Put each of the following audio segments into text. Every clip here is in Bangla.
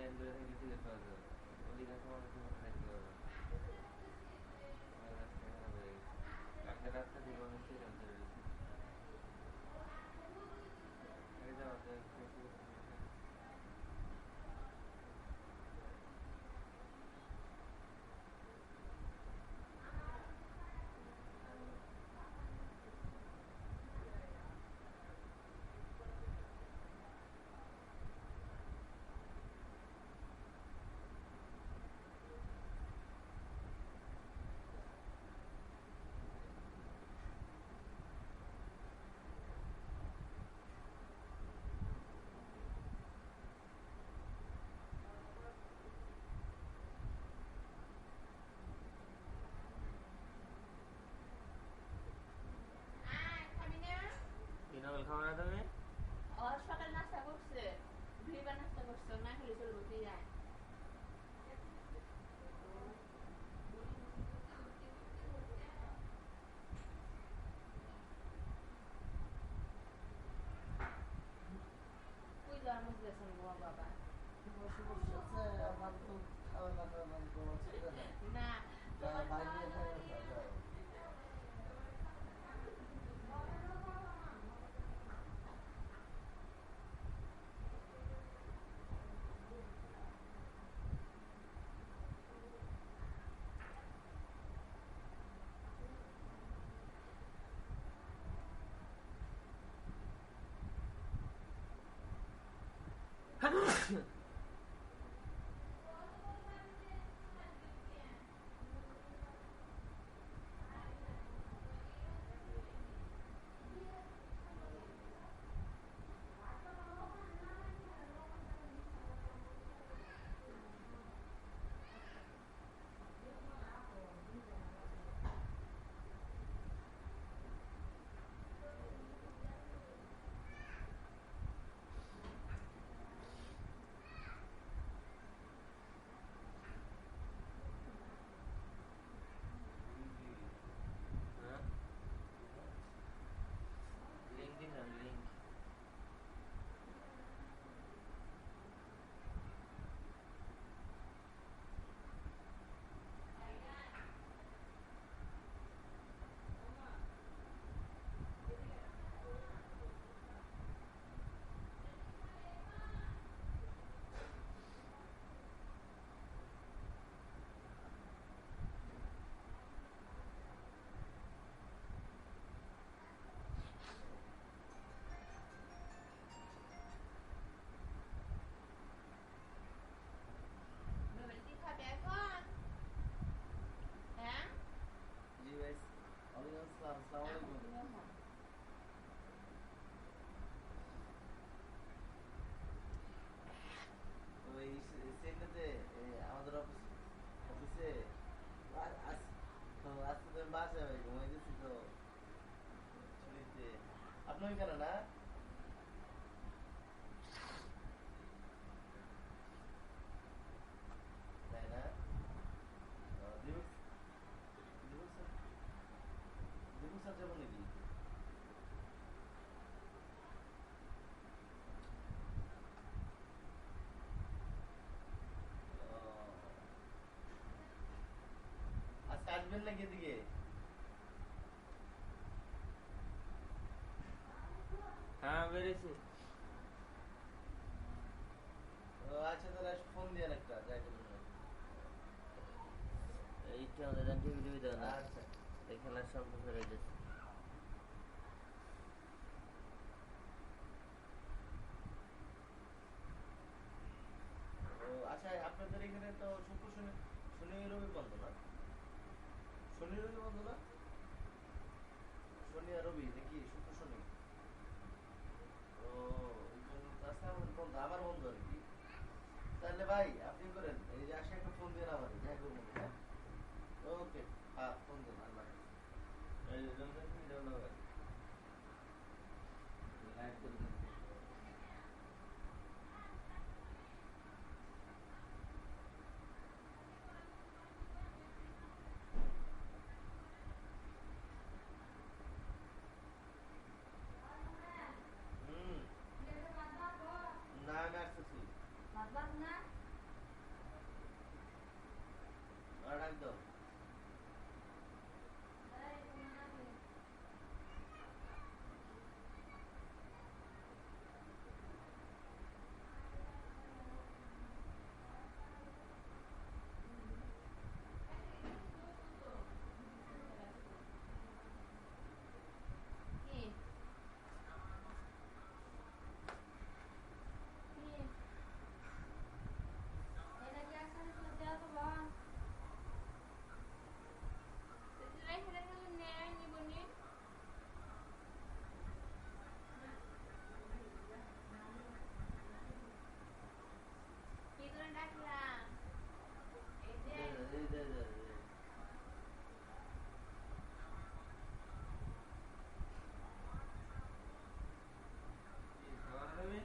লাইন ধরে থাকলে টিকিট পাওয়া যাবে, অধিকাংশ মানুষ থাকতে পারবে না। রাস্তা খারাপ হয়ে গেছে, কালকে রাস্তা থেকে অনেক সিরিয়াল ধরে রয়েছে। আগে যাওয়া যায় নকল খাওয়া না তুমি? সকাল নাস্তা করছে, দুইবার নাস্তা করছে, না খেলে চলবো কি যায়। ওই তো আমার গেছেন গো বাবা। না লিঙ্ক দিলাম, লিঙ্ক। কি খাবে এখন? হ্যাঁ জি ভাই, ওয়ালাইকুম আসসালাম, আসসালামু আলাইকুম। ওই সেটাতে আমাদের অফিসে আজকে তো বাসায় ভাই ঘুমাই গেছি তো ছুটিতে। আপনি ওইখানে না? তাই না? দিবস দিবস দিবস স্যার যাবো নাকি? আজকে আসবেন নাকি এদিকে? হ্যাঁ বেড়েছি। আচ্ছা তাহলে ফোন দিয়ে একটা যাইতে পারবেন। এইটা আমাদের টিভি দেওয়া না, আচ্ছা এই খেলার সম্পর্ক রয়ে গেছে। ও আচ্ছা, আপনাদের এখানে তো শুক্র শনি শনি রবি বন্ধ না? শনি রবি বন্ধ না? শনি আর রবি নাকি শুক্র শনি? ও ওই জন্য তাছাড়া আমার বন্ধ, আমার বন্ধ আর কি। তাহলে ভাই আপনি করেন, এই যে আসে একটা ফোন দিয়ে আমার দেখা করবো। হ্যাঁ ওকে, হ্যাঁ ফোন দেন, আল্লাহ হাফেজ। এই রমজান তুমি যাও না ভাই, লাইভ করে দেন। হুম, না আমি আসতেছি। ভাত না মারা ডাক দাও। কি? কি? এটা কি আসলে সত্যি আছে বা? সেটাই সেটা কিন্তু নেয় নিবনি। কি করে ডাকলাম? এই যে দে। কি খাওয়া নেবে?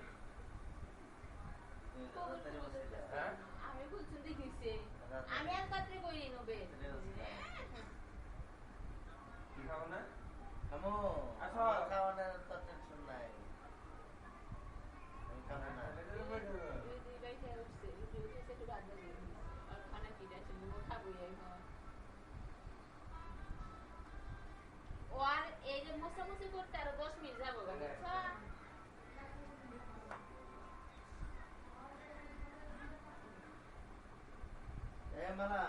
তাড়াতাড়ি বসে যা। হ্যাঁ? আমি বলছি দেখিছে আমি আর পাত্রে কইনি নবে কি খাবো না? খামো। আসো। আমার খাওয়ানোর তো টেনশন নাই। আমি খাবো না। দুই বাইকে উঠছে উঠে একটু বাদ দিয়ে আর খানা কিটা আছে খাবোই এখন ও আর এই যে মোছামুছি করতে আরো 10 মিনিট যাবো বুঝছো মালা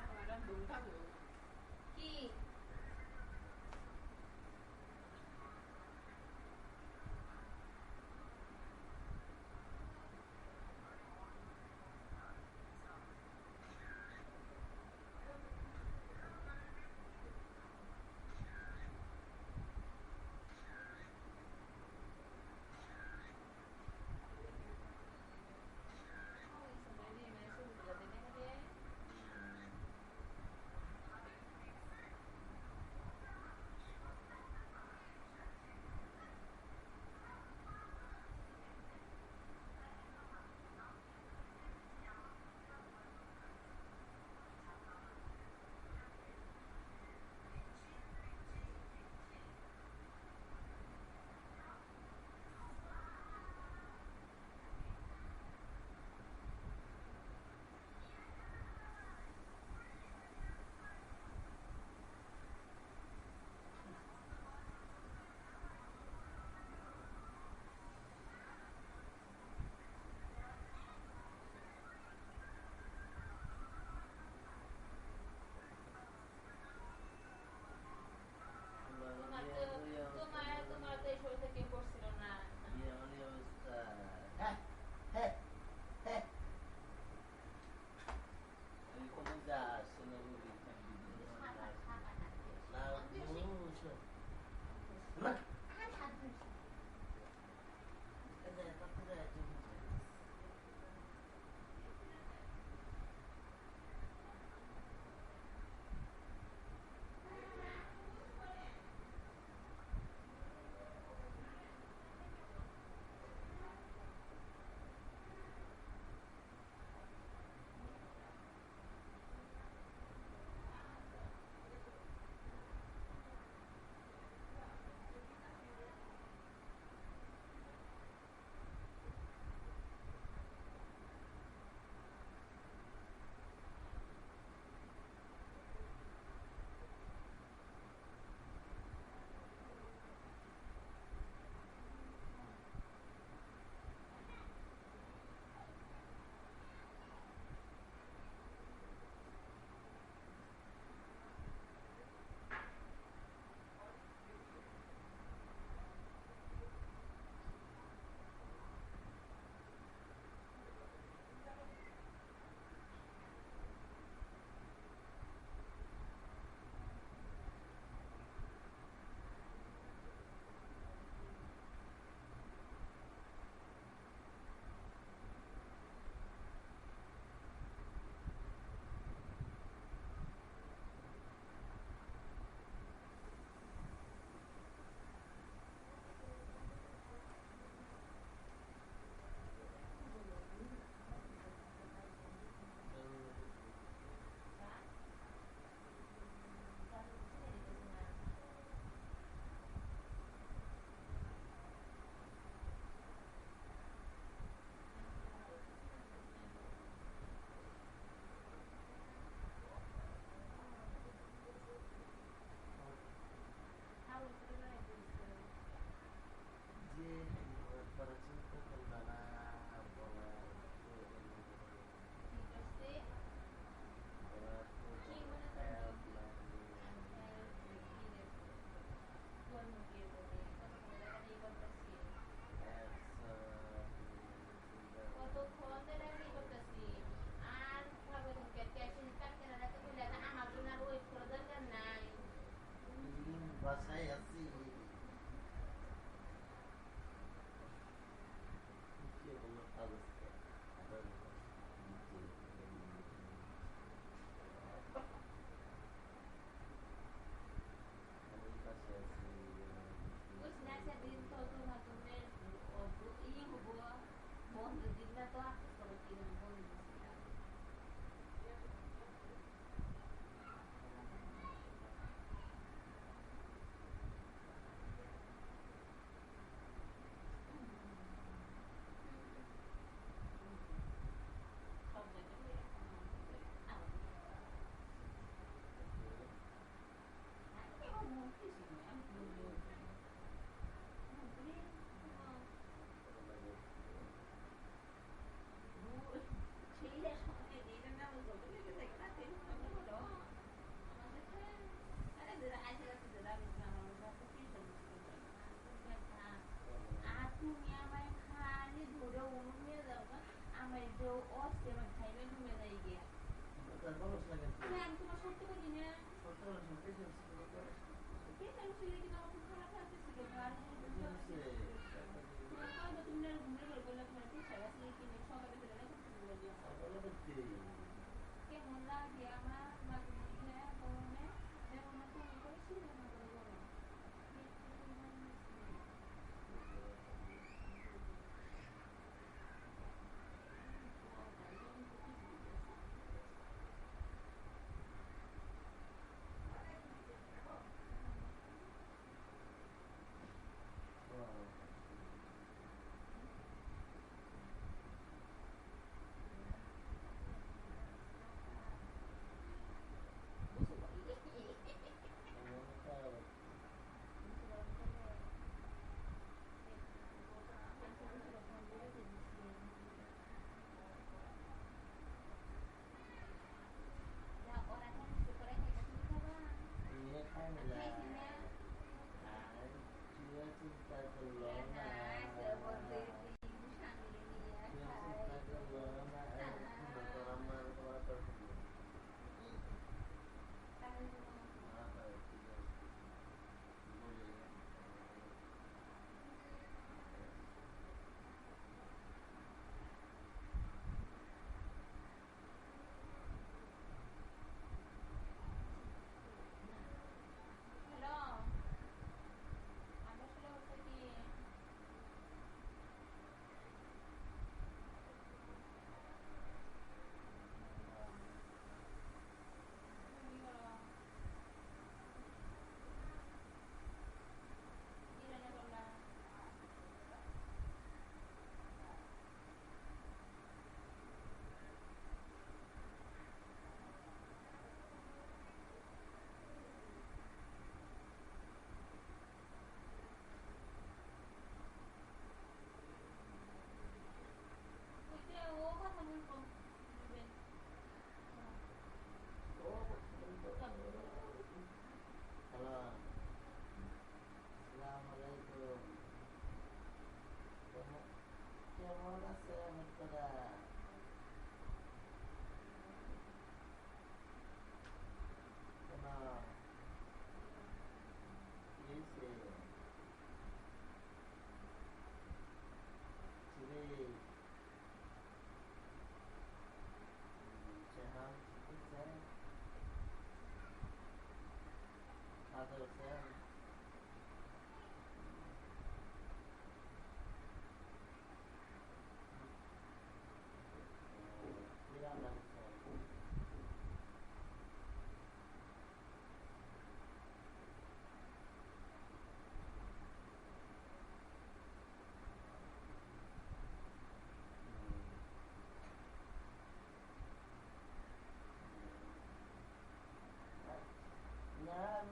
আমার দুম খাবো কি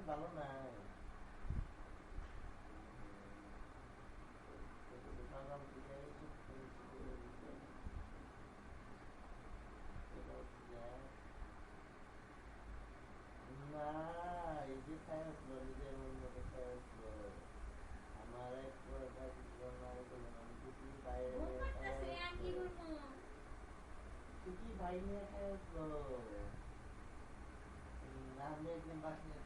ভালো নাই না এই যে খাই আসলো নিজের মন মতো খাই আসলো আমার এক ভাই নিয়ে খাই আসলো আমি একদিন বাসে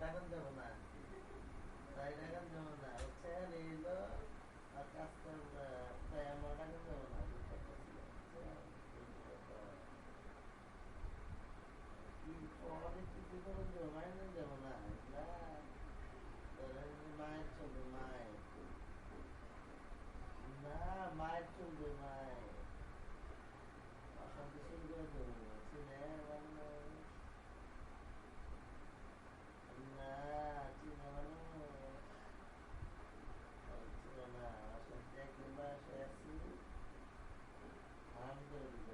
টাকা দেবো না তাই টাকা দেবো না হচ্ছে এলো আর কাজ করবে তাই আমার টাকা দেবো না কিছু করে দেবো মাইনে দেবো না মায়ের চলবে মায়ের না মায়ের চলবে মায়ের অশান্তি শুরু করে দেবো চিনে না চিনে চিনে না অশান্তি একদিন বাসে আসি হারাম করে দিল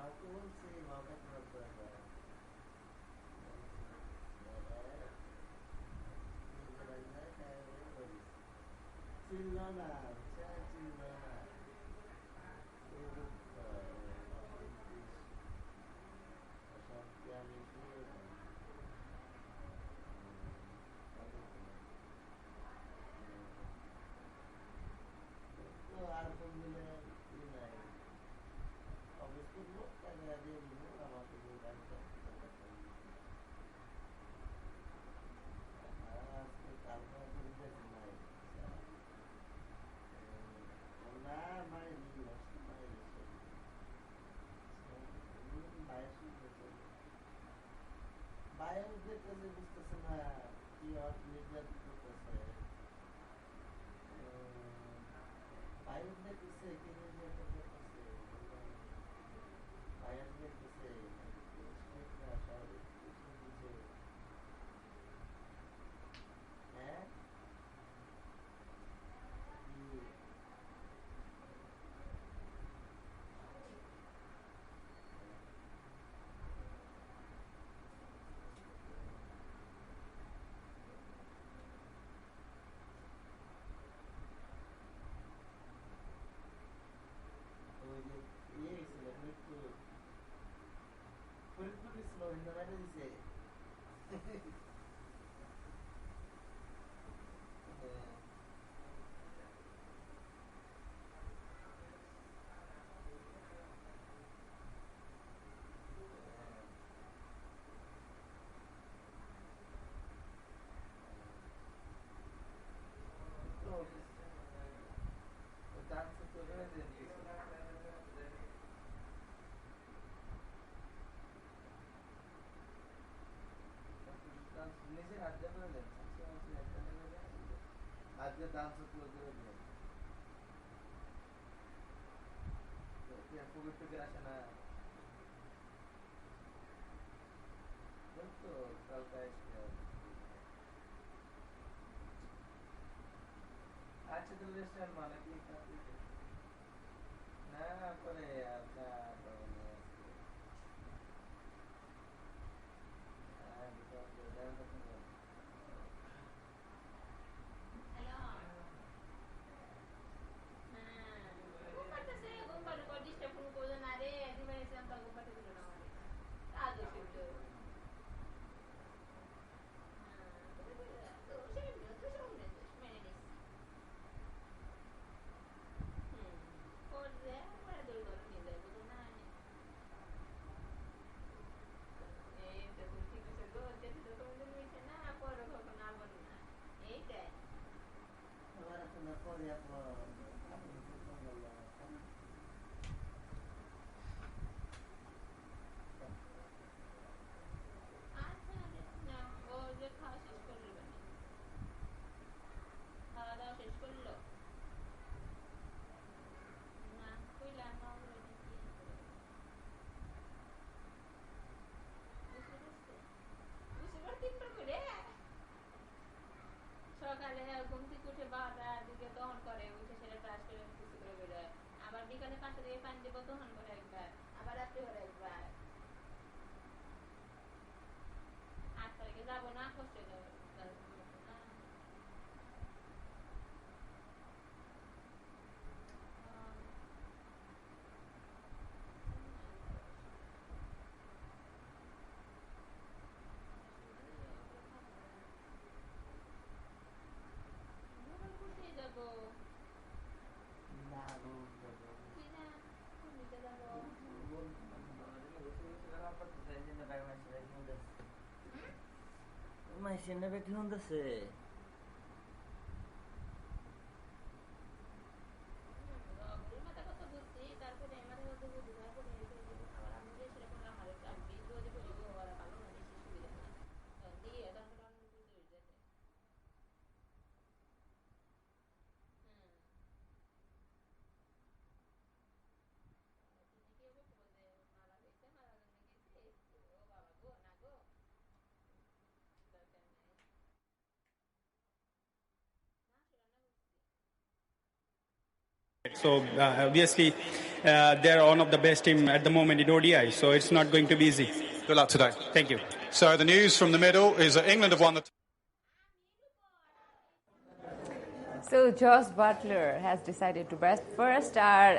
মাকে বলছি মাকে তোমার দরকার চিল্ল না চিল্ল না আর ফোন দিলে নাই অফিস করবো টাকা দিয়ে দিব আমাকে আজকে কালকে নাই না মারি বায়ু দেখতেছে বুঝতেছে না কি নির্যাতন করতেছে বায়ু দেখতেছে কি নির্যাতন করতেছে বায়ু দেখতেছে হ্যাঁ ফরিদপুর ছিল ইন্টারনেটে দিছে নিজে হাত দিয়ে বললেন আজকে দাম সত্যি করে দিলেন পুকুর থেকে আসে না তো কালকে আসবে আচ্ছা তো রেস্টুরেন্ট মানে কি না পরে আপনার সকালে ঘুম থেকে উঠে 12টার দিকে দহন করে উঠে সেটা ব্রাশ করে কিছু করে বেরোয় আবার বিকালে 5টা দিকে পানি দেবো দহন করে একবার আবার রাত্রে করে একবার 8 তারিখে যাবো না কষ্ট যাবো Maishinne beti hundase So obviously they're one of the best team at the moment in ODI, so it's not going to be easy. Good luck today. Thank you. So the news from the middle is that England have won the So Josh Butler has decided to bat first আর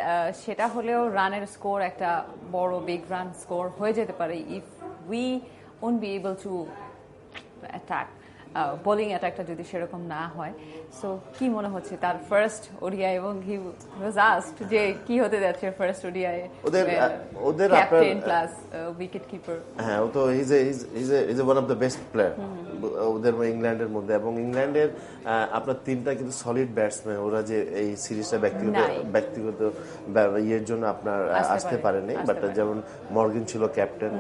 সেটা হলেও রানের স্কোর একটা বড় বিগ রান স্কোর হয়ে যেতে পারে if we won't be able to attack bowling অ্যাটাকটা যদি সেরকম না হয় সো কি মনে হচ্ছে তার ফার্স্ট ওডিআই এবং হি ওয়াজ আস্কড যে কি হতে যাচ্ছে ফার্স্ট ওডিআই ওদের ক্যাপ্টেন প্লাস উইকেট কিপার হ্যাঁ ও তো is one of the best player ওদের ইংল্যান্ডের মধ্যে এবং ইংল্যান্ডের আপনার তিনটা কিন্তু সলিড ব্যাটসম্যান ওরা যে এই সিরিজটা ব্যক্তিগত ইয়ের জন্য আপনার আসতে পারেনি বাট যেমন মর্গান ছিল ক্যাপ্টেন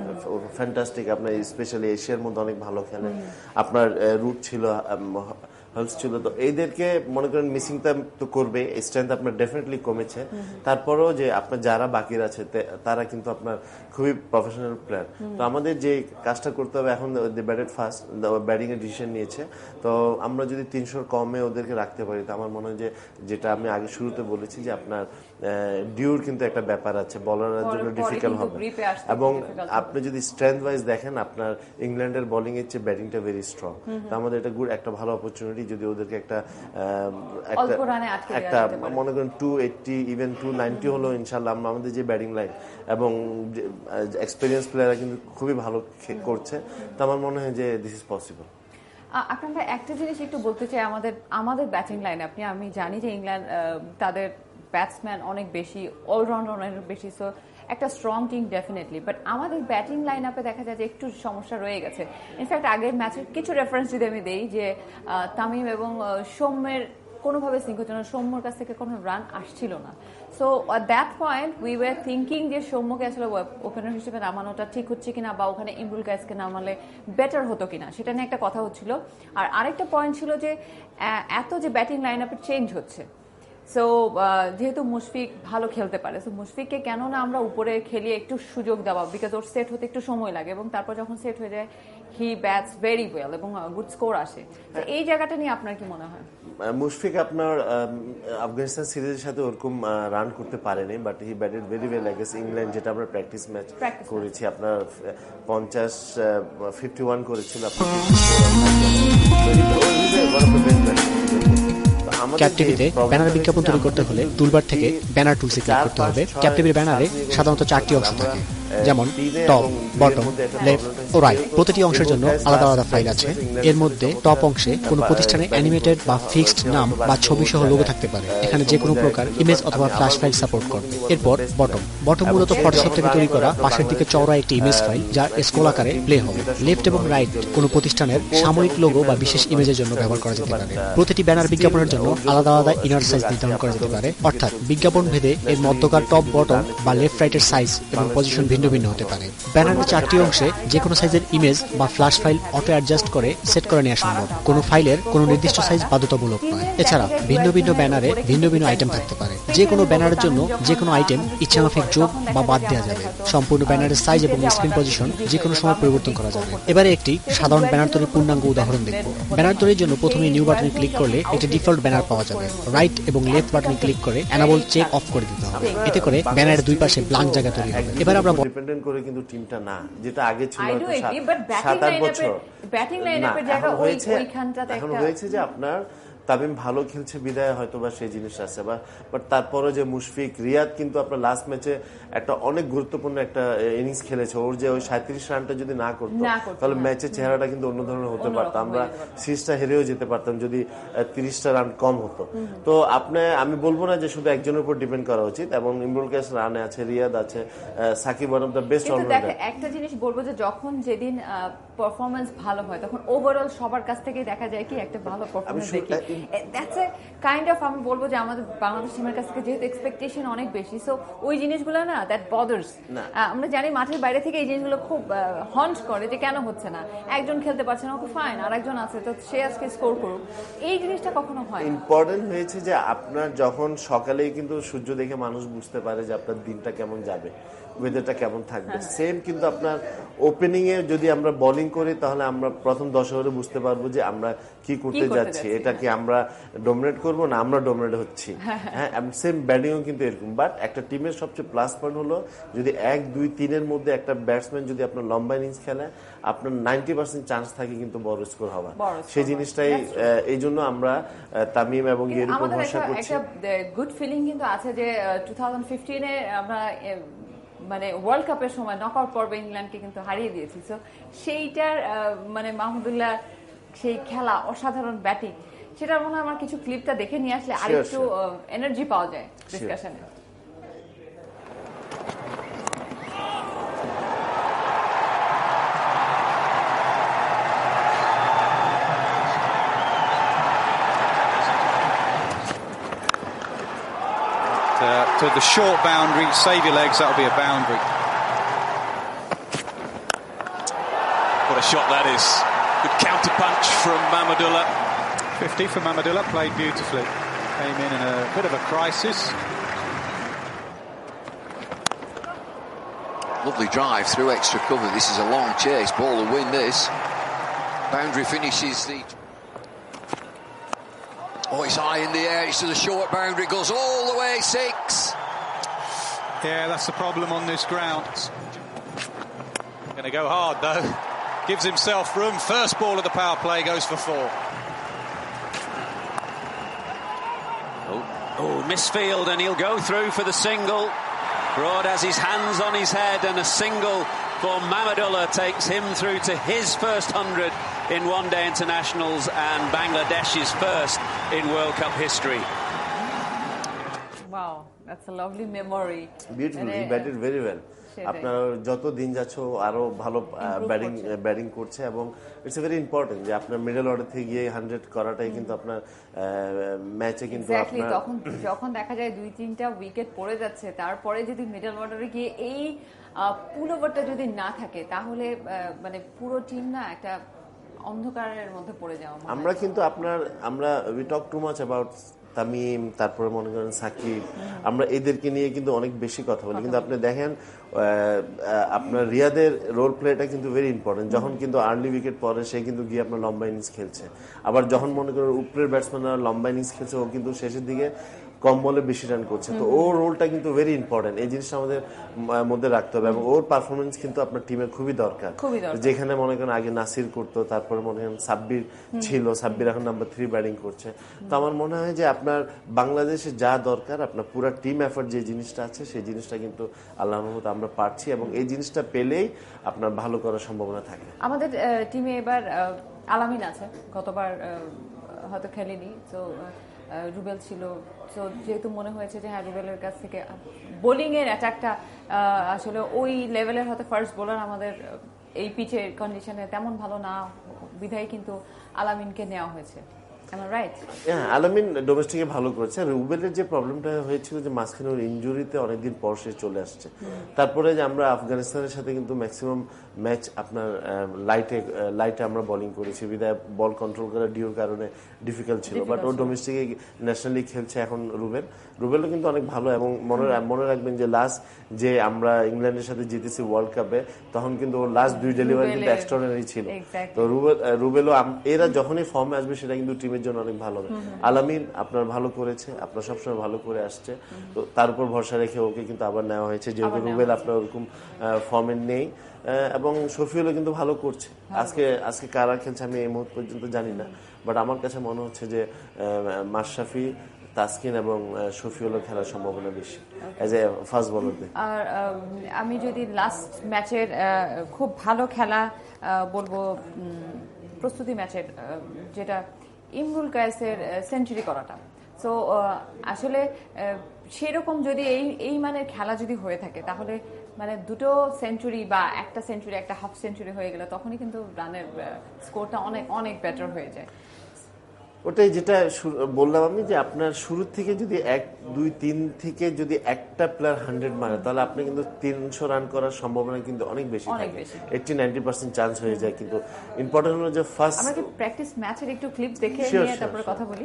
ফ্যান্টাস্টিক আপনার স্পেশালি এশিয়ার মধ্যে অনেক ভালো খেলে আপনার রুট ছিল হেলস ছিল তো এইদেরকে মনে করেন মিসিংটা তো করবে স্ট্রেংথ আপনার ডেফিনেটলি কমেছে তারপরেও যে আপনার যারা বাকি আছে তারা কিন্তু আপনার খুবই প্রফেশনাল প্লেয়ার তো আমাদের যে কাজটা করতে হবে এখন ব্যাটেড ফার্স্ট ব্যাটিং এর ডিসিশন নিয়েছে তো আমরা যদি 300 কমে ওদেরকে রাখতে পারি তো আমার মনে হয় যে যেটা আমি আগে শুরুতে বলেছি যে আপনার ডিউর কিন্তু একটা ব্যাপার আছে বলারের জন্য ডিফিকাল্ট হবে এবং আপনি যদি স্ট্রেংথ ওয়াইজ দেখেন আপনার ইংল্যান্ডের বোলিং এর চেয়ে ব্যাটিংটা ভেরি স্ট্রং তো আমাদের এটা একটা ভালো অপরচুনিটি যদি ওদেরকে একটা মনে করেন 280 ইভেন 290 হলো ইনশাআল্লাহ আমাদের যে ব্যাটিং লাইন এবং এক্সপেরিয়েন্স প্লেয়াররা কিন্তু খুবই ভালো করছে তো আমার মনে হয় যে দিস ইজ পসিবল আপনারা একটা জিনিস একটু বলতে চাই আমাদের ব্যাটিং লাইন আমি জানি যে ইংল্যান্ড তাদের ব্যাটসম্যান অনেক বেশি অলরাউন্ডার অনেক বেশি সো একটা স্ট্রং টিম ডেফিনেটলি বাট আমাদের ব্যাটিং লাইন আপে দেখা যায় যে একটু সমস্যা রয়ে গেছে ইনফ্যাক্ট আগের ম্যাচের কিছু রেফারেন্স যদি আমি দেই যে তামিম এবং সৌম্যের কোনোভাবে সিংহজন সৌম্যর কাছ থেকে কোনো রান আসছিল না so at that point we were thinking যে সৌম্যকে আসলে ওপেনার হিসেবে নামানোটা ঠিক হচ্ছে কিনা বা ওখানে ইমরুল কায়েসকে নামালে বেটার হতো কিনা সেটা নিয়ে একটা কথা হচ্ছিল আর আরেকটা পয়েন্ট ছিল যে এত যে ব্যাটিং লাইন আপে চেঞ্জ হচ্ছে সো যেহেতু মুশফিক ভালো খেলতে পারে সো মুশফিককে কেন না আমরা উপরে খেলিয়ে একটু সুযোগ দেওয়া বিকজ ওর সেট হতে একটু সময় লাগে এবং তারপর যখন সেট হয়ে যায় হি ব্যাটস ভেরি ওয়েল এবং গুড স্কোর আসে তো এই জায়গাটা নিয়ে আপনার কি মনে হয় মুশফিক আপনার আফগানিস্তান সিরিজের সাথে ওরকম রান করতে পারেনি but he batted very well against England যেটা আমরা প্র্যাকটিস ম্যাচ করেছি আপনার 51 করেছিল ক্যাপটিভিতে ব্যানার বিজ্ঞাপন তৈরি করতে হলে টুলবার থেকে ব্যানার টুলসে ক্লিক করতে হবে ক্যাপটিভির ব্যানারে সাধারণত 4টি অংশ থাকে যেমন টপ বটম লেফট ও রাইট প্রতিটি অংশের জন্য আলাদা আলাদা ফাইল আছে এর মধ্যে টপ অংশে কোনো প্রতিষ্ঠানের অ্যানিমেটেড বা ফিক্সড নাম বা ছবি সহ লোগো থাকতে পারে এখানে যে কোনো প্রকার ইমেজ অথবা ফ্ল্যাশ ফাইল সাপোর্ট করবে এরপর বটম মূলত ফটোশপ থেকে তৈরি করা পাশের দিকে চওড়া একটি ইমেজ ফাইল যা স্ক্রল আকারে প্লে হবে লেফট এবং রাইট কোনো প্রতিষ্ঠানের সাময়িক লোগো বা বিশেষ ইমেজের জন্য ব্যবহার করা যেতে পারে প্রতিটি ব্যানার বিজ্ঞাপনের জন্য আলাদা আলাদা ইনার সাইজ নির্ধারণ করা যেতে পারে অর্থাৎ বিজ্ঞাপন ভেদে এর মধ্যকার টপ বটম বা লেফট রাইটের সাইজ এবং পজিশন ভিন্ন ভিন্ন হতে পারে ব্যানারের 4টি অংশে যে কোনো সাইজের ইমেজ বা ফ্ল্যাশ ফাইল অটো অ্যাডজাস্ট করে সেট করে নেওয়া সম্ভব কোনো ফাইলের কোনো নির্দিষ্ট সাইজ বাধ্যতামূলক নয় এছাড়া ভিন্ন ভিন্ন ব্যানারে ভিন্ন ভিন্ন আইটেম থাকতে পারে যে কোনো ব্যানারের জন্য যে কোনো আইটেম ইচ্ছামাফিক যোগ বা বাদ দেওয়া যাবে সম্পূর্ণ ব্যানারের সাইজ এবং স্ক্রিন পজিশন যে কোনো সময় পরিবর্তন করা যাবে এবারে একটি সাধারণ ব্যানার তৈরির পূর্ণাঙ্গ উদাহরণ দেখব ব্যানার তৈরির জন্য প্রথমে নিউ বাটনে ক্লিক করলে একটি ডিফল্ট ব্যানার পাওয়া যাবে রাইট এবং লেফট বাটনে ক্লিক করে অ্যানাবল চেক অফ করে দিতে হবে এতে করে ব্যানারের দুই পাশে ব্ল্যাঙ্ক জায়গা তৈরি হবে এবার আমরা ডিপেন্ডেন্ট করে কিন্তু টিমটা না যেটা আগে ছিল 7-8 বছর ব্যাটিং লাইনআপের জায়গা ওইখানটাতে এখন হয়েছে যে আপনার তামিম ভালো খেলছে বিদায় হয়তো বা সেই জিনিস আছে বাট তারপরে যে মুশফিক রিয়াদ কিন্তু আপনার লাস্ট ম্যাচে একটা অনেক গুরুত্বপূর্ণ একটা ইনিংস খেলেছে ওর যে ওই 37 রানটা যদি না করতো তাহলে ম্যাচের চেহারাটা কিন্তু অন্য ধরনের হতে পারতো আমরা সিরিজটা হেরেও যেতে পারতাম যদি 30টা রান কম হতো তো আমি বলবো না যে শুধু একজনের উপর ডিপেন্ড করা উচিত এবং ইমরুল কায়েস রানে আছে রিয়াদ আছে Shakib one of the best allrounder একটা জিনিস বলবো যে যখন যেদিন পারফরম্যান্স ভালো হয় তখন ওভারঅল সবার কাছ থেকে দেখা যায় কি একটা ভালো পারফরম্যান্স দেখি দ্যাটস এ কাইন্ড অফ আমি বলবো যে আমাদের বাংলাদেশ টিমের কাছ থেকে যেহেতু এক্সপেকটেশন অনেক বেশি সো ওই জিনিসগুলো না দ্যাট বদার্স আমরা জানি মাঠের বাইরে থেকে এই জিনিসগুলো খুব হন্ট করে যে কেন হচ্ছে না একজন খেলতে পারছে না ওকে ফাইন আর একজন আছে তো সে আজকে স্কোর করুক এই জিনিসটা কখনো হয় ইম্পর্টেন্ট হয়েছে যে আপনার যখন সকালেই কিন্তু সূর্য দেখে মানুষ বুঝতে পারে যে আপনার দিনটা কেমন যাবে ওয়েদারটা কেমন থাকবে। সেম কিন্তু আপনার ওপেনিং এ যদি আমরা বোলিং করি তাহলে আমরা প্রথম 10 ওভারে বুঝতে পারবো যে আমরা কি করতে যাচ্ছি, এটা কি আমরা ডমিনেট করব না আমরা ডমিনেট হচ্ছি। হ্যাঁ, সেম ব্যাটিংও কিন্তু এরকম। বাট একটা টিমের সবচেয়ে প্লাস পয়েন্ট হলো যদি 1, 2, 3-এর মধ্যে একটা ব্যাটসম্যান যদি আপনার লম্বা ইনিংস খেলে আপনার 90% চান্স থাকে কিন্তু বড় স্কোর হওয়ার। সেই জিনিসটাই এই জন্য আমরা তামিম এবং এর উপর ভরসা করছি। একটা গুড ফিলিং কিন্তু আছে যে 2015-এ আমরা মানে ওয়ার্ল্ড কাপের সময় নকআউট পর্বে ইংল্যান্ডকে কিন্তু হারিয়ে দিয়েছি। সো সেইটার মানে মাহমুদুল্লাহ সেই খেলা, অসাধারণ ব্যাটিং, সেটার মনে হয় আমার কিছু ক্লিপটা দেখে নিয়ে আসলে আরেকটু এনার্জি পাওয়া যায় ডিসকাশনে। To the short boundary, save your legs, that'll be a boundary. What a shot that is. Good counter punch from Mamadullah. 50 for Mamadullah, played beautifully. Came in a bit of a crisis. Lovely drive through extra cover. This is a long chase. Ball will win this. Boundary finishes the... Oh, it's high in the air. It's to the short boundary. Goes all the way 6. Yeah, that's the problem on this ground. Going to go hard though. Gives himself room. First ball of the power play goes for 4. Oh, misfield, and he'll go through for the single. Broad has his hands on his head, and a single for Mamadullah takes him through to his first 100 in one-day internationals and Bangladesh's first in World Cup history. Wow, that's a lovely memory. Beautiful, he batted very well. আপনার যত দিন যাচ্ছে আরো ভালো ব্যাটিং করছে এবং ইটস ভেরি ইম্পর্টেন্ট যে আপনার মিডল অর্ডার থেকে গিয়ে 100 করাটাই কিন্তু আপনার ম্যাচে কিন্তু আপনার তখন যখন দেখা যায় 2-3টা উইকেট পড়ে যাচ্ছে তারপরে যদি মিডল অর্ডারে গিয়ে এই পুল ওভারটা যদি না থাকে তাহলে মানে পুরো টিম না একটা অন্ধকারের মধ্যে পড়ে যাওয়া। আমরা কিন্তু আমরা we talk too much about Tamim, তারপরে মনে করেন সাকিব, আমরা এদেরকে নিয়ে কিন্তু অনেক বেশি কথা বলি, কিন্তু আপনি দেখেন আপনার রিয়াদের রোল প্লেটা কিন্তু ভেরি ইম্পর্টেন্ট। যখন কিন্তু আর্লি উইকেট পরে সে কিন্তু গিয়ে আপনার লম্বা ইনিংস খেলছে, আবার যখন মনে করেন উপরের ব্যাটসম্যানরা লম্বা ইনিংস খেলছে ও কিন্তু শেষের দিকে কম বলে বেশি রান করছে। তো ওর রোলটা কিন্তু ভেরি ইম্পর্টেন্ট, এই জিনিসটা আমাদের মধ্যে রাখতে হবে এবং ওর পারফরমেন্স কিন্তু আপনার টিমের খুবই দরকার। যেখানে মনে করেন আগে নাসির করতো, তারপরে মনে করেন সাব্বির ছিল, সাব্বির এখন নাম্বার 3 ব্যাটিং করছে। তো আমার মনে হয় যে আপনার বাংলাদেশে যা দরকার আপনার পুরো টিম এফর্ট যে জিনিসটা আছে সেই জিনিসটা কিন্তু আল্লাহর রহমতে আমরা পারছি এবং এই জিনিসটা পেলেই আপনার ভালো করার সম্ভাবনা থাকে। আমাদের টিমে এবার আলামিন আছে, গতবার হয়তো খেলেনি, তো রুবেল ছিল। তো যেহেতু মনে হয়েছে যে হ্যাঁ রুবেলের কাছ থেকে বোলিং এর অ্যাটাকটা আসলে ওই লেভেলের হয়তো ফার্স্ট বোলার আমাদের এই পিচের কন্ডিশনে তেমন ভালো না বিধায় কিন্তু আলামিনকে নেওয়া হয়েছে। আলামিন ডোমেস্টিকে ভালো করেছে। রুবেলের যে প্রবলেমটা হয়েছিল যে মাঝখানে ওর ইনজুরিতে অনেকদিন পর সে চলে আসছে, তারপরে যে আমরা আফগানিস্তানের সাথে কিন্তু ম্যাক্সিমাম ম্যাচ আপনার লাইটে আমরা বোলিং করেছি, বিদায় বল কন্ট্রোল করা ডিউর কারণে ডিফিকাল্ট ছিল। বাট ও ডোমেস্টিকে ন্যাশনালি খেলছে এখন রুবেলও কিন্তু অনেক ভালো। এবং মনে রাখবেন যে লাস্ট যে আমরা ইংল্যান্ডের সাথে জিতেছি ওয়ার্ল্ড কাপে, তখন কিন্তু ওর লাস্ট 2 ডেলিভারি কিন্তু এক্সট্রাঅর্ডিনারি ছিল। তো রুবেলও এরা যখনই ফর্মে আসবে সেটা কিন্তু টিমের জন্য অনেক ভালো হবে। আলামিন আপনার ভালো করেছে, আপনার সবসময় ভালো করে আসছে, তো তার উপর ভরসা রেখে ওকে কিন্তু আবার নেওয়া হয়েছে, যেহেতু রুবেল আপনার ওরকম ফর্মে নেই। এবং শফিউলও কিন্তু ভালো করছে। আজকে কারা খেলছে আমি এই মুহূর্ত পর্যন্ত জানি না, বাট আমার কাছে মনে হচ্ছে যে মাশরাফি, তাসকিন এবং শফিউলও খেলার সম্ভাবনা বেশি এজ এ ফাস্ট বোলারদের। আর আমি যদি লাস্ট ম্যাচের খুব ভালো খেলা বলবো, প্রস্তুতি ম্যাচের যেটা ইমরুল কায়েসের সেঞ্চুরি করাটা। সো আসলে সেরকম যদি এই মানের খেলা যদি হয়ে থাকে তাহলে মানে 2টো সেঞ্চুরি বা একটা সেঞ্চুরি একটা হাফ সেঞ্চুরি হয়ে গেলে তখনই কিন্তু রানের স্কোরটা অনেক অনেক বেটার হয়ে যায়। ওটাই যেটা বললাম আমি যে আপনার শুরু থেকে যদি 1, 2, 3 থেকে যদি একটা প্লেয়ার 100 মারে তাহলে আপনি কিন্তু 300 রান করার সম্ভাবনা কিন্তু অনেক বেশি থাকে, 80-90% চান্স হয়ে যায়। কিন্তু ইম্পর্টেন্ট হলো যে ফার্স্ট আমরা কি প্র্যাকটিস ম্যাচের একটু ক্লিপ দেখে নিয়ে তারপরে কথা বলি।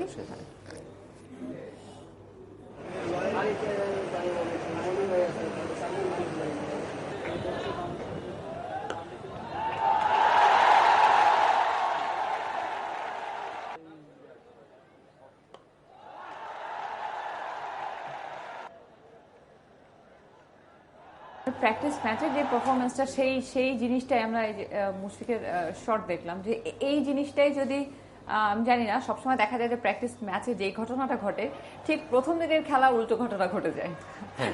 প্র্যাকটিস ম্যাচের যে পারফরমেন্সটা সেই জিনিসটাই আমরা মুশফিকের শট দেখলাম যে এই জিনিসটাই যদি আমি জানি না সবসময় দেখা যায় যে প্র্যাকটিস ম্যাচে যে ঘটনাটা ঘটে ঠিক প্রথম দিনের খেলা উল্টো ঘটনা ঘটে যায়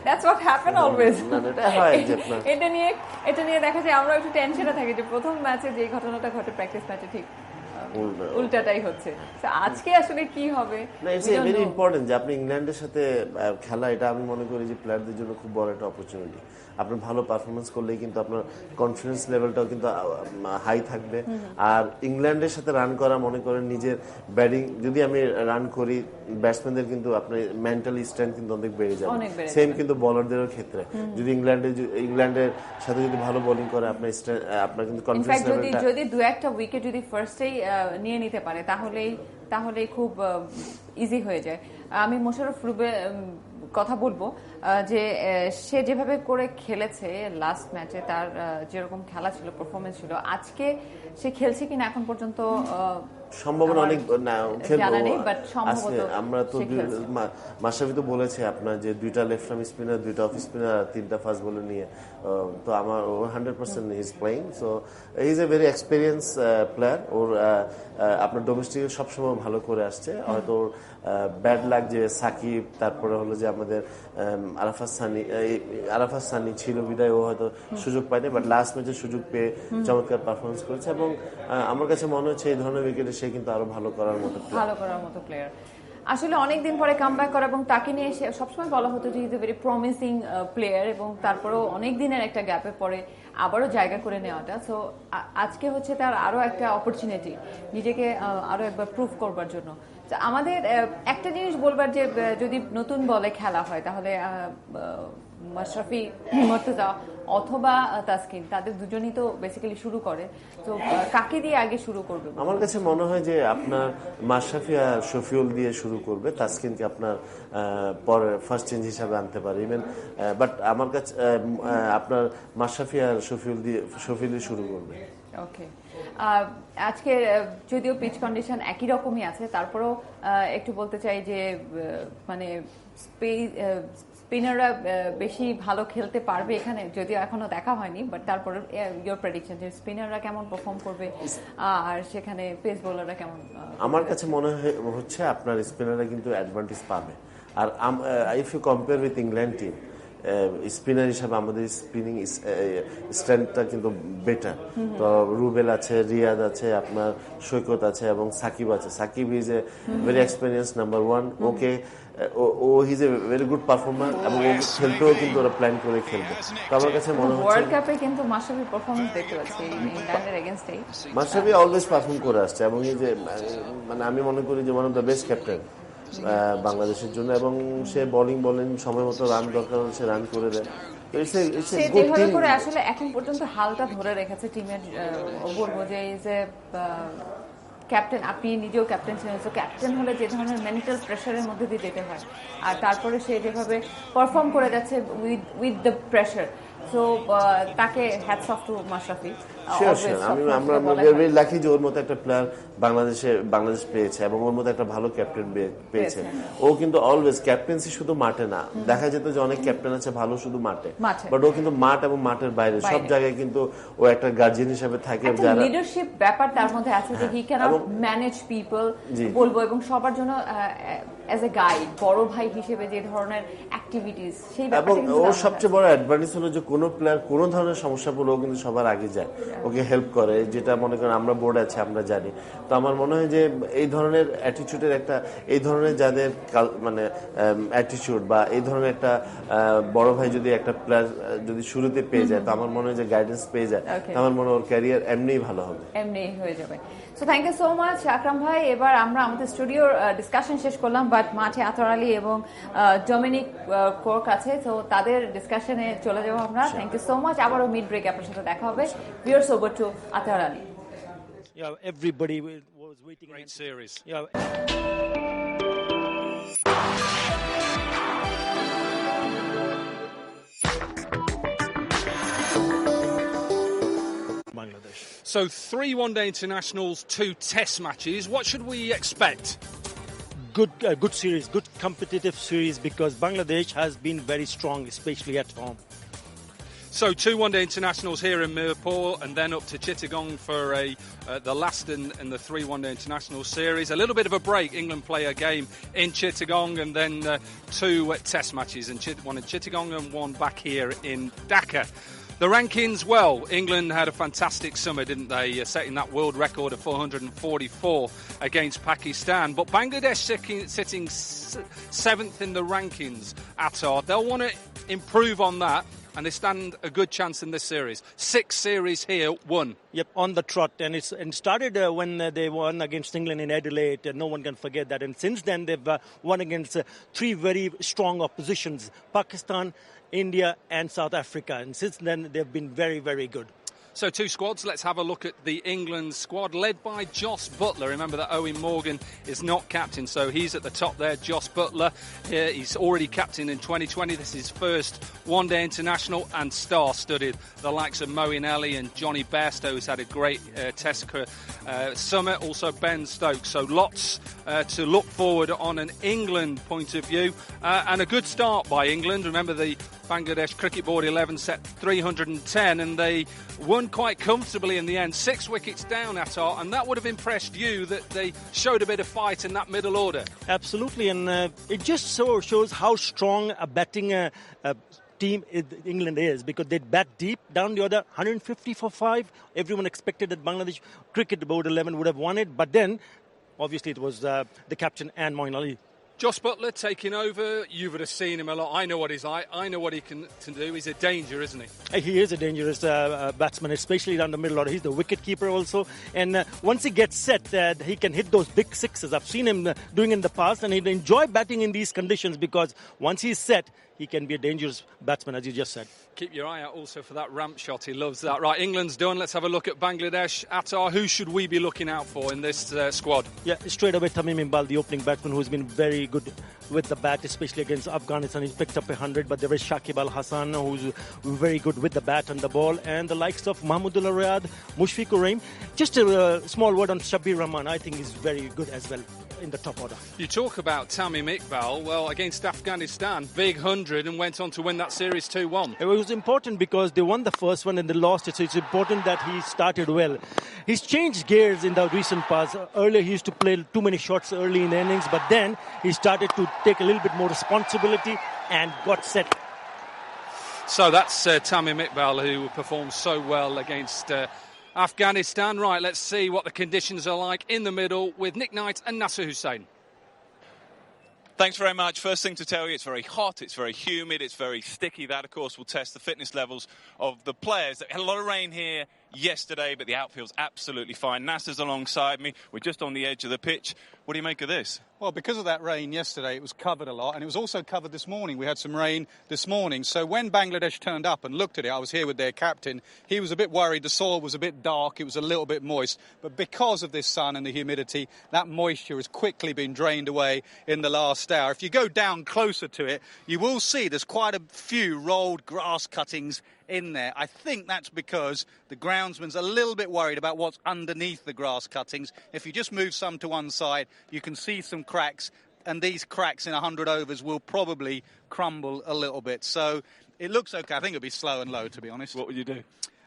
দ্যাটস হোয়াট হ্যাপেন অলওয়েজ এটা নিয়ে দেখা যায় আমরা একটু টেনশনে থাকি যে প্রথম ম্যাচে যে ঘটনাটা ঘটে প্র্যাকটিস ম্যাচে ঠিক উল্টাটাই হচ্ছে আজকে আসলে কি হবে না ইটস ভেরি ইম্পর্টেন্ট যে আপনি ইংল্যান্ডের সাথে খেলা এটা আমি মনে করি যে প্লেয়ারদের জন্য খুব বড় একটা অপরচুনিটি আপনার ভালো পারফরমেন্স করলেই কিন্তু আপনার কনফিডেন্স লেভেলটাও কিন্তু হাই থাকবে আর ইংল্যান্ডের সাথে রান করা মনে করেন নিজের ব্যাটিং যদি আমি রান করি ব্যাটসম্যানদের কিন্তু আপনার মেন্টালি স্ট্রেংথ কিন্তু অনেক বেড়ে যাবে সেম কিন্তু বোলারদেরও ক্ষেত্রে যদি ইংল্যান্ডের সাথে যদি ভালো বোলিং করে আপনার কিন্তু কনফিডেন্স লেভেলটা যদি দু একটা উইকেট যদি ফার্স্টেই নিয়ে নিতে পারে তাহলেই খুব ইজি হয়ে যায় আমি মোশাররফ রুবেল কথা বলবো যে সে যেভাবে করে খেলেছে লাস্ট ম্যাচে তার যেরকম খেলা ছিল পারফরমেন্স ছিল আজকে সে খেলছে কিনা এখন পর্যন্ত সম্ভাবনা অনেক আমরা তো মাশরাফি তো বলেছে আপনার যে 2টা লেফট আর্ম স্পিনার 2টা অফ স্পিনার 3টা ফাস্ট বোলার নিয়ে তো আমার 100% is playing so he is a very experience player ওর আপনার ডোমেস্টিক সবসময় ভালো করে আসছে হয়তো ওর ব্যাড লাক যে সাকিব তারপরে হলো যে আমাদের আরাফাত সানি ছিল বিদায় ও হয়তো সুযোগ পায়নি বাট লাস্ট ম্যাচে সুযোগ পেয়ে চমৎকার পারফরমেন্স করেছে এবং আমার কাছে মনে হচ্ছে এই ধরনের উইকেটে সে কিন্তু আরো ভালো করার মতো প্লেয়ার আসলে অনেকদিন পরে কামব্যাক করা এবং তাকে নিয়ে সবসময় বলা হতো যে is a very promising player এবং তারপরেও অনেক দিনের একটা গ্যাপে পরে আবারও জায়গা করে নেওয়াটা সো আজকে হচ্ছে তার আরো একটা অপরচুনিটি নিজেকে আরো একবার প্রুভ করবার জন্য আমাদের একটা জিনিস বলবার যে যদি নতুন বলে খেলা হয় তাহলে মাশরাফি মুর্তজা অথবা তাসকিন তাদের দুজনই তো বেসিক্যালি শুরু করে তো কাকে দিয়ে আগে শুরু করবে আমার কাছে মনে হয় যে আপনার মাশরাফি আর শফিউল দিয়ে শুরু করবে তাসকিনকে আপনার পরে ফার্স্ট চেঞ্জ হিসাবে আনতে পারে ইভেন বাট আমার কাছে আপনার মাশরাফি আর শফিউল শুরু করবে ওকে আজকে যদিও পিচ কন্ডিশন একই রকমই আছে তারপরেও একটু বলতে চাই যে মানে স্পিনাররা বেশি ভালো খেলতে পারবে এখানে যদিও এখনো দেখা হয়নি বাট তারপরে ইয়োর প্রেডিকশন যে স্পিনাররা কেমন পারফর্ম করবে আর সেখানে পেস বোলাররা কেমন আমার কাছে মনে হচ্ছে আপনার স্পিনাররা কিন্তু অ্যাডভান্টেজ পাবে আর if you compare with England team spinner হিসাবে আমাদের স্পিনিং স্ট্রেংথটা কিন্তু বেটার তো রুবেল আছে রিয়াদ আছে আপনার সৈকত আছে এবং সাকিব আছে Shakib is a very experience number 1 okay ও his a very good performer এবং খেলতেও কিন্তু ওরা প্ল্যান করে খেলবে তো আমার কাছে মনে হচ্ছে ওয়ার্ল্ড কাপে কিন্তু মাশরাফি পারফরম্যান্স দেখতে পাচ্ছি ইংল্যান্ডের এগেইনস্টে মাশরাফি অলওয়েজ পারফর্ম করে আসছে এবং এই যে মানে আমি মনে করি যে one of the best captain বাংলাদেশের জন্য এবং সে বোলিং বলেন সময় মতো রান দরকার হলে সে রান করে দেয় আসলে এখন পর্যন্ত হালটা ধরে রেখেছে টিমের বলবো যে ক্যাপ্টেন আপনি নিজেও ক্যাপ্টেন ছিলেন তো ক্যাপ্টেন হলে যে ধরনের মেন্টাল প্রেশারের মধ্যে দিয়ে যেতে হয় আর তারপরে সে যেভাবে পারফর্ম করে যাচ্ছে উইথ দ্য প্রেশার সো তাকে হ্যাটস অফ টু মাশরাফি আমরা লাকি যে ওর মতো একটা প্লেয়ার বাংলাদেশ পেয়েছে এবং ওর মতো একটা ভালো ক্যাপ্টেন পেয়েছে ও কিন্তু অলওয়েজ ক্যাপ্টেন্সি শুধু মাঠে না দেখা যেত যে অনেক ক্যাপ্টেন আছে ভালো শুধু মাঠে বাট ও কিন্তু মাঠ এবং মাঠের বাইরে সব জায়গায় কিন্তু ও একটা গার্জিয়ান হিসেবে থাকে যারা লিডারশিপ ব্যাপার তার মধ্যে আছে যে হি ক্যানট ম্যানেজ পিপল বলবো এবং সবার জন্য অ্যাজ এ গাইড বড় ভাই হিসেবে যে ধরনের অ্যাক্টিভিটিস সেই এবং ওর সবচেয়ে বড় অ্যাডভান্টেজ হলো যে কোনো প্লেয়ার কোনো ধরনের সমস্যা পড়লে ও কিন্তু সবার আগে যায় ওকে হেল্প করে যেটা মনে করেন আমরা বোর্ড আছে আমরা জানি তো আমার মনে হয় যে এই ধরনের অ্যাটিটিউডের একটা এই ধরনের যাদের মানে অ্যাটিটিউড বা এই ধরনের একটা বড় ভাই যদি একটা প্লেয়ার যদি শুরুতে পেয়ে যায় তো আমার মনে হয় যে গাইডেন্স পেয়ে যায় আমার মনে হয় ওর ক্যারিয়ার এমনিই ভালো হবে এমনিই হয়ে যাবে so thank you so much Akram ভাই এবার আমরা আমাদের স্টুডিওর ডিসকাশন শেষ করলাম বাট মাঠে আতর আলী এবং ডমিনিক কোর্ক আছে তো তাদের ডিসকাশনে চলে যাবো আমরা থ্যাংক ইউ সো মাচ আবারও মিড ব্রেক আপনার সাথে দেখা হবে ভিউয়ার্স ওভার টু আতর Ali everybody was waiting. Great series. Bangladesh. So 3 one-day internationals, 2 test matches. What should we expect? Good series, good competitive series because Bangladesh has been very strong, especially at home. So 2 one-day internationals here in Mirpur and then up to Chittagong for the last in the 3 one-day international series. A little bit of a break. England play a game in Chittagong and then 2 test matches, one in Chittagong and one back here in Dhaka. The rankings, well, England had a fantastic summer, didn't they? Setting that world record of 444 against Pakistan. But Bangladesh sitting 7th in the rankings, Attar. They'll want to improve on that, and they stand a good chance in this series. 6 series here, 1. Yep, on the trot. And it started when they won against England in Adelaide. No one can forget that. And since then, they've won against 3 very strong oppositions, Pakistan, India and South Africa. And since then, they've been very, very good. So 2 squads. Let's have a look at the England squad, led by Jos Buttler. Remember that Owen Morgan is not captain, so he's at the top there. Jos Buttler, he's already captain in 2020. This is his first one-day international and star-studded. The likes of Moeen Ali and Johnny Bairstow, who's had a great test summer. Also Ben Stokes. So lots to look forward on an England point of view. And a good start by England. Remember the Bangladesh Cricket Board 11 set 310 and they won quite comfortably in the end. 6 wickets down, Attar, and that would have impressed you that they showed a bit of fight in that middle order. Absolutely, and it just shows how strong a batting team England is, because they bat deep down the order, 150 for 5. Everyone expected that Bangladesh Cricket Board 11 would have won it, but then obviously it was the captain and Moeen Ali. Jos Buttler taking over. You would have seen him a lot. I know what he's like. I know what he can do. He's a danger, isn't he? He is a dangerous batsman, especially down the middle order. He's the wicket keeper also. And once he gets set, he can hit those big sixes. I've seen him doing in the past, and he'd enjoy batting in these conditions because once he's set, he can be a dangerous batsman, as you just said. Keep your eye out also for that ramp shot. He loves that. Right, England's done. Let's have a look at Bangladesh. Attar, who should we be looking out for in this squad? Yeah, straight away Tamim Iqbal, the opening batsman, who's been very good with the bat, especially against Afghanistan. He's picked up 100, but there is Shakib Al Hasan, who's very good with the bat and the ball, and the likes of Mahmudullah Riyad, Mushfiqur Rahim. Just a small word on Shabir Rahman. I think he's very good as well in the top order. You talk about Tamim Iqbal. Well, against Afghanistan, big 100 and went on to win that series 2-1. It was important because they won the first one and they lost it, so it's important that he started well. He's changed gears in the recent past. Earlier he used to play too many shots early in the innings, but then he started to take a little bit more responsibility and got set. So that's Tamim Iqbal, who performed so well against Afghanistan. Right, let's see what the conditions are like in the middle with Nick Knight and Nasser Hussain. Thanks very much. First thing to tell you, it's very hot, it's very humid, it's very sticky. That, of course, will test the fitness levels of the players. They had a lot of rain here yesterday, but the outfield's absolutely fine. Nasser's alongside me. We're just on the edge of the pitch. What do you make of this? Well, because of that rain yesterday, it was covered a lot, and it was also covered this morning. We had some rain this morning. So when Bangladesh turned up and looked at it, I was here with their captain, he was a bit worried. The soil was a bit dark, it was a little bit moist. But because of this sun and the humidity, that moisture has quickly been drained away in the last hour. If you go down closer to it, you will see there's quite a few rolled grass cuttings in there. I think that's because the groundsman's a little bit worried about what's underneath the grass cuttings. If you just move some to one side, you can see some cracks, and these cracks in 100 overs will probably crumble a little bit. So it looks okay. I think it'll be slow and low, to be honest. What would you do?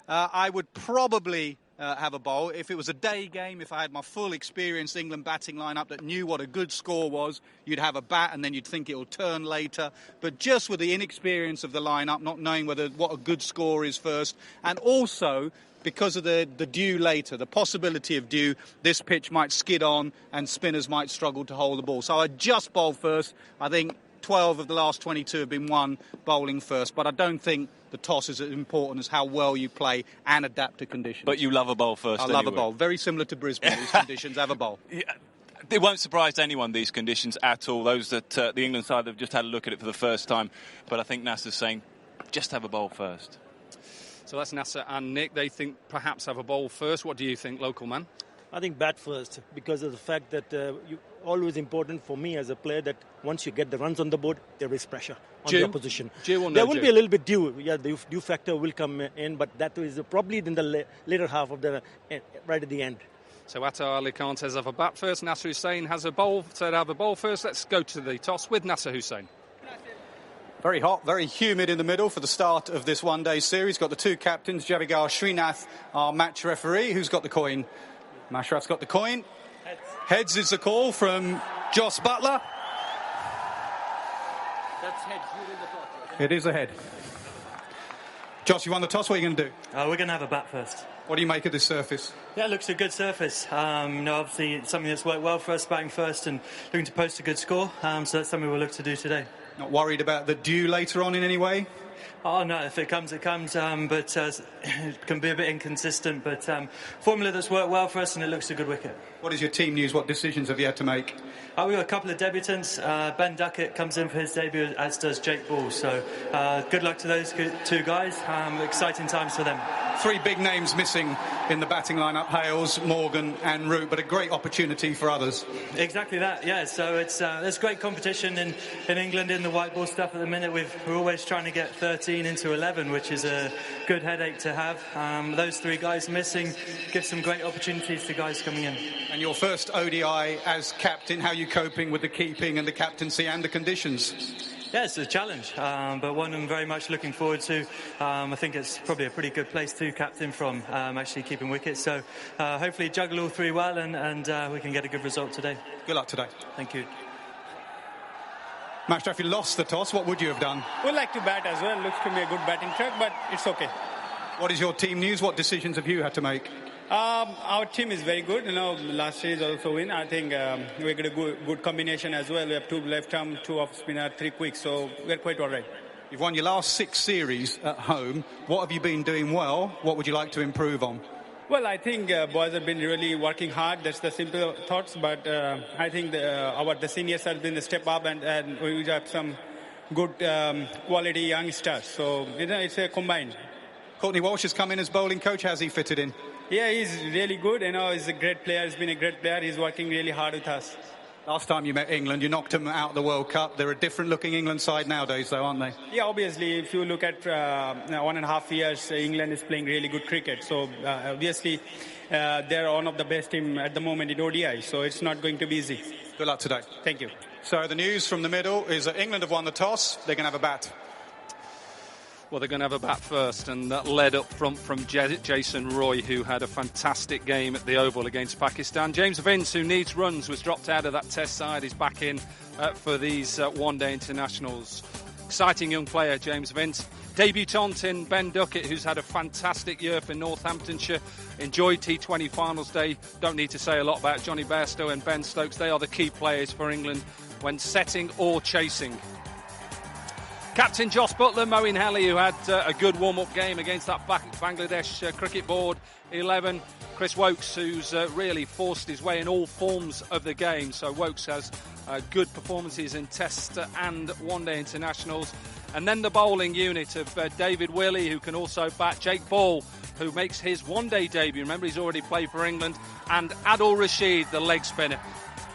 I would probably have a bowl. If it was a day game, if I had my full experienced England batting lineup that knew what a good score was, you'd have a bat and then you'd think it'll turn later. But just with the inexperience of the lineup, not knowing what a good score is first, and also because of the dew later, the possibility of dew, this pitch might skid on and spinners might struggle to hold the ball. So I'd just bowl first. I think 12 of the last 22 have been won bowling first, but I don't think the toss is as important as how well you play and adapt to conditions. But you love a bowl first. I love a bowl. Very similar to Brisbane, these conditions. Have a bowl. Yeah. It won't surprise anyone, these conditions at all. Those that the England side have just had a look at it for the first time. But I think Nasser's saying, just have a bowl first. So that's Nasser and Nick. They think perhaps have a bowl first. What do you think, local man? I think bat first, because of the fact that always important for me as a player that once you get the runs on the board, there is pressure on the opposition. There will be a little bit dew. Yeah, the dew factor will come in, but that is probably in the later half of the right at the end. So Attar Ali Khan says have a bat first. Nasser Hussain has a bowl. Said have a bowl first. Let's go to the toss with Nasser Hussain. Very hot, very humid in the middle for the start of this one-day series. Got the two captains, Javigar Srinath, our match referee. Who's got the coin? Mashraf's got the coin. Heads is the call from Jos Buttler. That's heads. It is a head. Josh, you won the toss. What are you going to do? We're going to have a bat first. What do you make of this surface? Yeah, it looks a good surface. Obviously, it's something that's worked well for us, batting first and looking to post a good score. So that's something we'll look to do today. Not worried about the dew later on in any way? Oh, no, if it comes, it comes. But it can be a bit inconsistent. But formula that's worked well for us, and it looks a good wicket. What is your team news? What decisions have you had to make? We've got a couple of debutants. Ben Duckett comes in for his debut, as does Jake Ball. So good luck to those two guys. Exciting times for them. Three big names missing in the batting lineup, Hales, Morgan and Root, but a great opportunity for others. Exactly that, yeah. So there's great competition in England in the white ball stuff at the minute. We're always trying to get 13 into 11, which is a good headache to have. Those three guys missing give some great opportunities to guys coming in. And your first ODI as captain, how are you coping with the keeping and the captaincy and the conditions? Yeah, it's a challenge, but one I'm very much looking forward to. I think it's probably a pretty good place to captain from, actually keeping wickets. So hopefully juggle all three well and we can get a good result today. Good luck today. Thank you. Mashraf, if you lost the toss, what would you have done? We'd like to bat as well. Looks to be a good batting track, but it's okay. What is your team news? What decisions have you had to make? Our team is very good. Last series also win. I think we got a good combination as well. We have two left arm, two off spinner, three quick, so we're quite all right. You've won your last 6 series at home. What have you been doing well? What would you like to improve on? Well, I think boys have been really working hard. That's the simple thoughts. But I think the seniors have been a step up, and we have some good quality young stars. So it's a combined. Courtney Walsh has come in as bowling coach. How's he fitted in? Yeah, he's really good. He's a great player. He's been a great player. He's working really hard with us. Last time you met England, you knocked them out of the World Cup. They're a different-looking England side nowadays, though, aren't they? Yeah, obviously, if you look at 1.5 years, England is playing really good cricket. So, obviously, they're one of the best team at the moment in ODI. So, it's not going to be easy. Good luck today. Thank you. So, the news from the middle is that England have won the toss. They're going to have a bat. Well, they're going to have a bat first, and that led up front from Jason Roy, who had a fantastic game at the Oval against Pakistan. James Vince, who needs runs, was dropped out of that test side. He's back in for these one-day internationals. Exciting young player, James Vince. Debutant in Ben Duckett, who's had a fantastic year for Northamptonshire. Enjoyed T20 finals day. Don't need to say a lot about Johnny Bairstow and Ben Stokes. They are the key players for England when setting or chasing. Captain Jos Buttler, Moeen Ali, who had a good warm-up game against that Bangladesh cricket board 11. Chris Woakes, who's really forced his way in all forms of the game. So Woakes has good performances in Test and one-day internationals. And then the bowling unit of David Willey, who can also bat, Jake Ball, who makes his one-day debut. Remember, he's already played for England. And Adil Rashid, the leg spinner.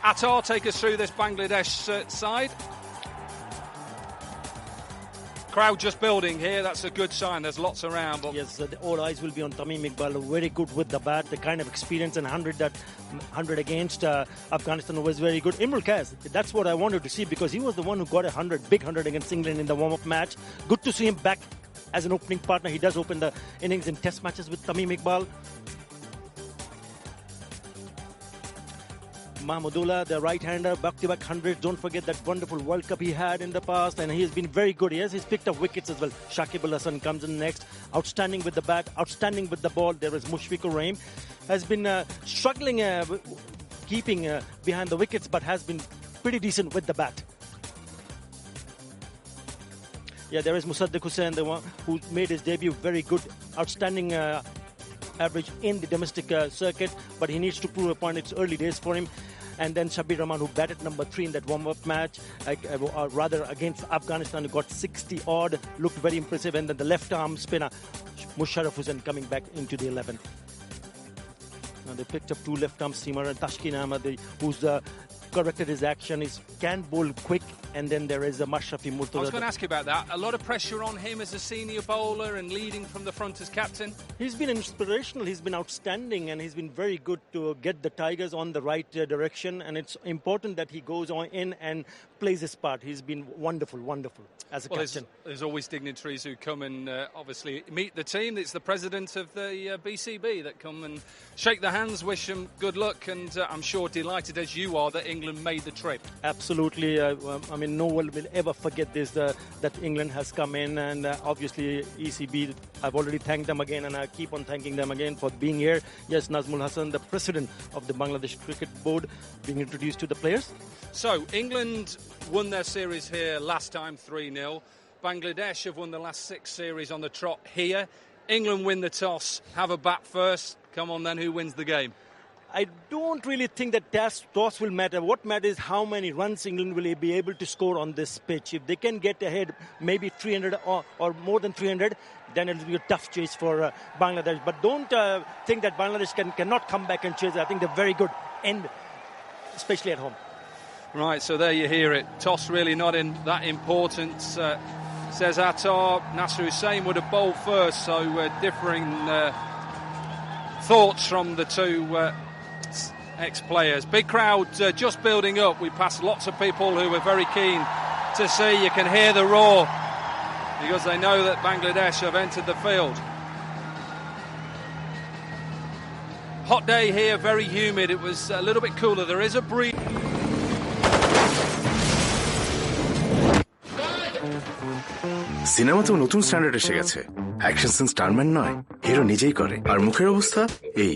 Attar, take us through this Bangladesh side. Crowd just building here. That's a good sign. There's lots around. But yes, all eyes will be on Tamim Iqbal. Very good with the bat. The kind of experience and 100 against Afghanistan was very good. Imrul Kaz, that's what I wanted to see because he was the one who got big 100 against England in the warm-up match. Good to see him back as an opening partner. He does open the innings in test matches with Tamim Iqbal. Mahmudullah, the right-hander, back-to-back 100s. Don't forget that wonderful World Cup he had in the past, and he has been very good. Yes, he's picked up wickets as well. Shakib Al Hasan comes in next. Outstanding with the bat, outstanding with the ball. There is Mushfiqur Rahim. Has been struggling keeping behind the wickets, but has been pretty decent with the bat. Yeah, there is Musaddiq Hussain, the one who made his debut. Very good, outstanding average in the domestic circuit, but he needs to prove a point. It's early days for him. And then Shabir Rahman, who batted number 3 in that warm-up match, rather against Afghanistan, who got 60 odd, looked very impressive. And then the left-arm spinner, Musharraf Hussain, coming back into the 11th. Now they picked up 2 left-arm seamer, and Tashkeen Ahmad, who's corrected his action. He can bowl quick, and then there is a Mashrafi I was Murtada. going to ask you about that. A lot of pressure on him as a senior bowler and leading from the front as captain. He's been inspirational. He's been outstanding, and he's been very good to get the Tigers on the right direction. And it's important that he goes on in and plays his part. He's been wonderful as a captain. There's always dignitaries who come and obviously meet the team. It's the president of the BCB that come and shake their hands, wish them good luck, and I'm sure delighted as you are that England made the trip. Absolutely. I mean, no one will ever forget this, that England has come in, and obviously ECB, I've already thanked them again, and I keep on thanking them again for being here. Yes, Nazmul Hasan, the president of the Bangladesh Cricket Board, being introduced to the players. So, England won their series here last time 3-0. Bangladesh have won the last 6 series on the trot here. England win the toss, have a bat first. Come on then, who wins the game? I don't really think that toss will matter. What matters is how many runs England will be able to score on this pitch. If they can get ahead, maybe 300 or more than 300, then it will be a tough chase for Bangladesh. But don't think that Bangladesh cannot come back and chase. I think they're very good, and especially at home. Right, so there you hear it. Toss really not that important, says Attar. Nasser Hussain would have bowled first, so differing thoughts from the two ex-players. Big crowd just building up. We passed lots of people who were very keen to see. You can hear the roar because they know that Bangladesh have entered the field. Hot day here, very humid. It was a little bit cooler. There is a breeze. Cinema তো নতুন স্ট্যান্ডার্ড এসে গেছে। অ্যাকশন সিন স্টারম্যান নয়, হিরো নিজেই করে। আর মুখের অবস্থা এই,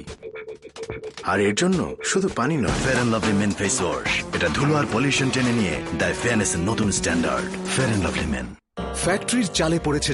আর এর জন্য শুধু পানি নয়, fair and lovely men face wash. এটা ধুলো আর পলিউশন টেনে নিয়ে দেয় ফেয়ারনেসের নতুন standard. Fair and lovely men. ফ্যাক্টরির চালে পড়েছে